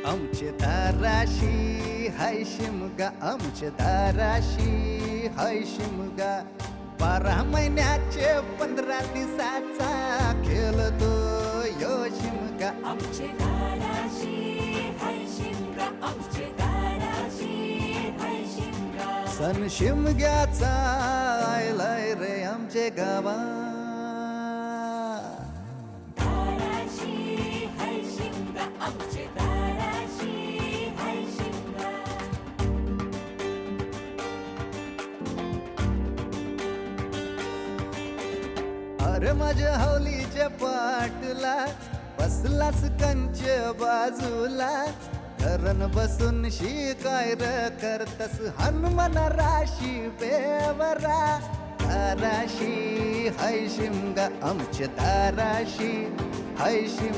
आमचे दाराशी हाय शिमगा, आमचे दाराशी हाय शिमगा. 12 महिन्याचे 15 दिवसाचा खेळतो यो शिमगा. आमचे दाराशी हाय शिमगा, आमचे दाराशी हाय शिमगा. सण शिमग्याचा आयलाय रे आमचे गावा. दाराशी हाय शिमगा, आमचे दाराशी हाय शिमगा. अरे माझ्या हौलीच्या पाटला बसलास कंच बाजूला. धरण बसून शिकाय र करतस हनुमान राशी बेवरा. दाराशी हाय शिमगा, आमच्या दाराशी हाय शिमगा.